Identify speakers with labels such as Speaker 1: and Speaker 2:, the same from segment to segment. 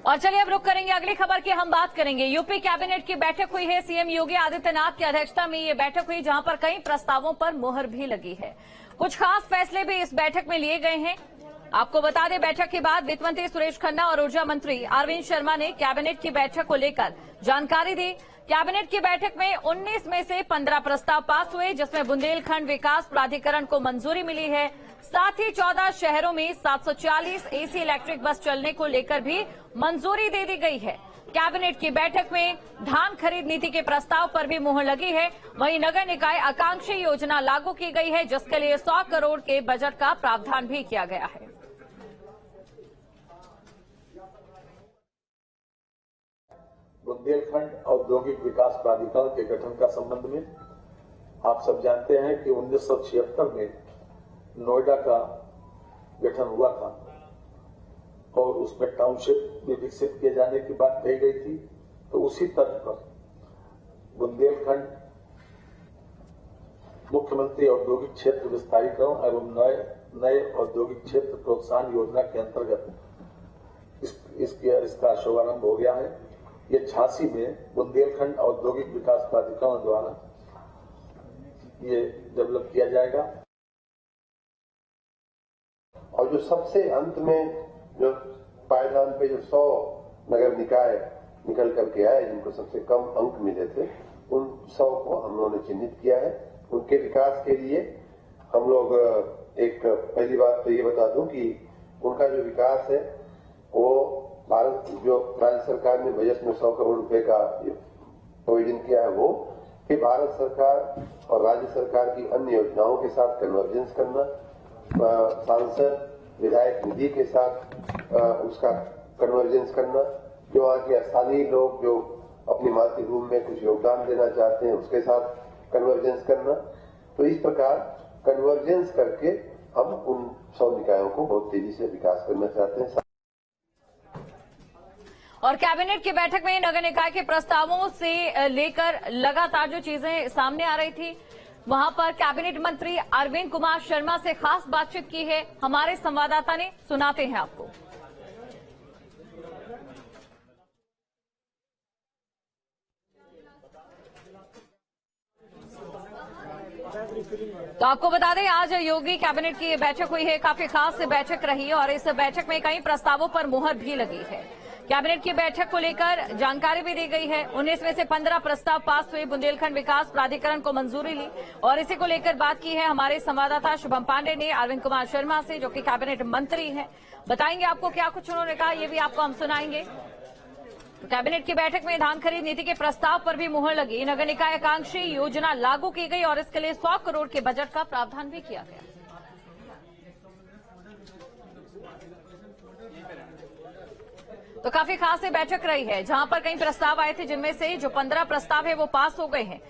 Speaker 1: और चलिए अब रुक करेंगे अगली खबर की। हम बात करेंगे यूपी कैबिनेट की बैठक हुई है। सीएम योगी आदित्यनाथ की अध्यक्षता में ये बैठक हुई, जहां पर कई प्रस्तावों पर मुहर भी लगी है। कुछ खास फैसले भी इस बैठक में लिए गए हैं। आपको बता दें, बैठक के बाद वित्त मंत्री सुरेश खन्ना और ऊर्जा मंत्री अरविंद शर्मा ने कैबिनेट की बैठक को लेकर जानकारी दी। कैबिनेट की बैठक में 19 में से 15 प्रस्ताव पास हुए, जिसमें बुंदेलखंड विकास प्राधिकरण को मंजूरी मिली है। साथ ही 14 शहरों में 740 एसी इलेक्ट्रिक बस चलने को लेकर भी मंजूरी दे दी गई है। कैबिनेट की बैठक में धान खरीद नीति के प्रस्ताव पर भी मुहर लगी है। वहीं नगर निकाय आकांक्षी योजना लागू की गई है, जिसके लिए 100 करोड़ के बजट का प्रावधान भी किया गया है।
Speaker 2: बुंदेलखंड औद्योगिक विकास प्राधिकरण के गठन का संबंध में आप सब जानते हैं कि 1976 में नोएडा का गठन हुआ था और उसमें टाउनशिप भी विकसित किए जाने की बात कही गई थी। तो उसी तर्ज पर बुंदेलखंड मुख्यमंत्री औद्योगिक क्षेत्र विस्तारीकरण एवं नए औद्योगिक क्षेत्र प्रोत्साहन योजना के अंतर्गत इसका शुभारंभ हो गया है। ये 86 में बुंदेलखंड औद्योगिक विकास प्राधिकरण द्वारा ये डेवलप किया जाएगा।
Speaker 3: और जो सबसे अंत में जो पायदान पे जो 100 नगर निकाय निकल करके आए, जिनको सबसे कम अंक मिले थे, उन 100 को हम लोगों ने चिन्हित किया है। उनके विकास के लिए हम लोग एक पहली बात तो ये बता दूं कि उनका जो विकास है वो भारत जो राज्य सरकार ने बजट में 100 करोड़ रुपए का प्रोविजन किया है, वो कि भारत सरकार और राज्य सरकार की अन्य योजनाओं के साथ कन्वर्जेंस करना, सांसद विधायक निधि के साथ उसका कन्वर्जेंस करना, जो वहाँ के स्थानीय लोग जो अपनी मातृभूमि में कुछ योगदान देना चाहते हैं उसके साथ कन्वर्जेंस करना। तो इस प्रकार कन्वर्जेंस करके हम उन 100 निकायों को बहुत तेजी से विकास करना चाहते हैं।
Speaker 1: और कैबिनेट की बैठक में नगर निकाय के प्रस्तावों से लेकर लगातार जो चीजें सामने आ रही थी, वहां पर कैबिनेट मंत्री अरविंद कुमार शर्मा से खास बातचीत की है हमारे संवाददाता ने। सुनाते हैं आपको। तो आपको बता दें, आज योगी कैबिनेट की बैठक हुई है। काफी खास बैठक रही है और इस बैठक में कई प्रस्तावों पर मुहर भी लगी है। कैबिनेट की बैठक को लेकर जानकारी भी दी गई है। 19 में से 15 प्रस्ताव पास हुए। बुंदेलखंड विकास प्राधिकरण को मंजूरी ली और इसी को लेकर बात की है हमारे संवाददाता शुभम पांडे ने अरविंद कुमार शर्मा से, जो कि कैबिनेट मंत्री हैं। बताएंगे आपको क्या कुछ उन्होंने कहा, ये भी आपको हम सुनाएंगे। तो कैबिनेट की बैठक में धान खरीद नीति के प्रस्ताव पर भी मुहर लगी। नगर निकाय आकांक्षी योजना लागू की गई और इसके लिए 100 करोड़ के बजट का प्रावधान भी किया गया। तो काफी खास बैठक रही है, जहां पर कई प्रस्ताव आए थे, जिनमें से जो 15 प्रस्ताव है वो पास हो गए हैं।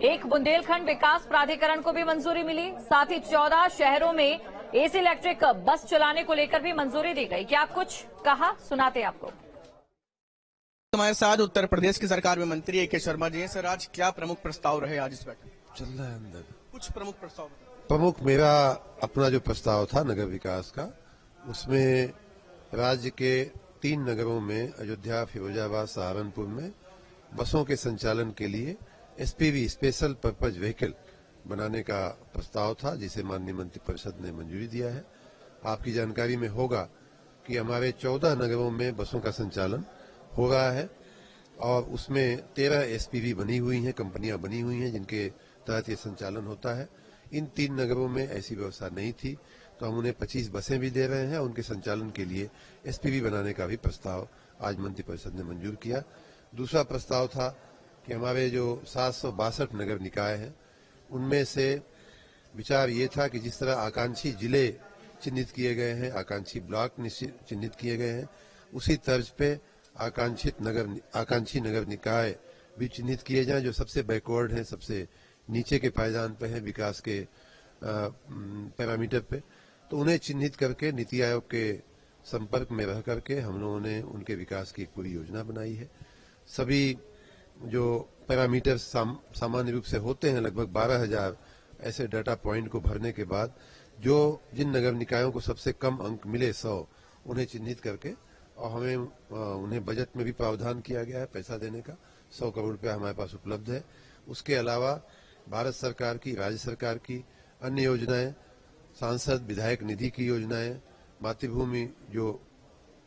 Speaker 1: एक बुंदेलखंड विकास प्राधिकरण को भी मंजूरी मिली। साथ ही 14 शहरों में एसी इलेक्ट्रिक बस चलाने को लेकर भी मंजूरी दी गई। क्या कुछ कहा, सुनाते आपको।
Speaker 4: हमारे साथ उत्तर प्रदेश की सरकार में मंत्री ए के शर्मा जी हैं। सर, आज क्या प्रमुख प्रस्ताव रहे आज इस बैठक?
Speaker 5: चल रहा है अंदर
Speaker 4: कुछ प्रमुख प्रस्ताव।
Speaker 5: प्रमुख मेरा अपना जो प्रस्ताव था नगर विकास का, उसमें राज्य के 3 नगरों में अयोध्या, फिरोजाबाद, सहारनपुर में बसों के संचालन के लिए एसपीवी स्पेशल पर्पज व्हीकल बनाने का प्रस्ताव था, जिसे माननीय मंत्रिपरिषद ने मंजूरी दिया है। आपकी जानकारी में होगा कि हमारे 14 नगरों में बसों का संचालन हो रहा है और उसमें 13 एसपीवी बनी हुई हैं, कंपनियां बनी हुई हैं जिनके तहत ये संचालन होता है। इन 3 नगरों में ऐसी व्यवस्था नहीं थी, तो हम उन्हें 25 बसें भी दे रहे हैं। उनके संचालन के लिए एसपीवी बनाने का भी प्रस्ताव आज मंत्रिपरिषद ने मंजूर किया। दूसरा प्रस्ताव था कि हमारे जो 762 नगर निकाय हैं, उनमें से विचार ये था कि जिस तरह आकांक्षी जिले चिन्हित किए गए हैं, आकांक्षी ब्लॉक चिन्हित किए गए हैं, उसी तर्ज पे आकांक्षी नगर निकाय भी चिन्हित किए जाएं, जो सबसे बैकवर्ड हैं, सबसे नीचे के पायदान पे हैं विकास के पैरामीटर पे। तो उन्हें चिन्हित करके नीति आयोग के संपर्क में रह करके हम लोगों ने उनके विकास की एक पूरी योजना बनाई है। सभी जो पैरामीटर सामान्य रूप से होते हैं, लगभग 12,000 ऐसे डाटा पॉइंट को भरने के बाद जो जिन नगर निकायों को सबसे कम अंक मिले 100, उन्हें चिन्हित करके और हमें उन्हें बजट में भी प्रावधान किया गया है पैसा देने का। 100 करोड़ रुपया हमारे पास उपलब्ध है। उसके अलावा भारत सरकार की, राज्य सरकार की अन्य योजनाएं, सांसद विधायक निधि की योजनाएं, मातृभूमि जो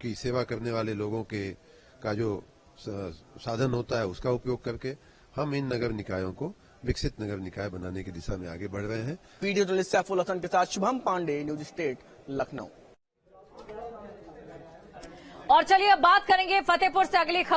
Speaker 5: की सेवा करने वाले लोगों के का जो साधन होता है उसका उपयोग करके हम इन नगर निकायों को विकसित नगर निकाय बनाने की दिशा में आगे बढ़ रहे हैं।
Speaker 4: वीडियो जर्नलिस्ट सैफुल हसन के साथ शुभम पांडे, न्यूज स्टेट, लखनऊ।
Speaker 1: और चलिए अब बात करेंगे फतेहपुर से अगली खबर।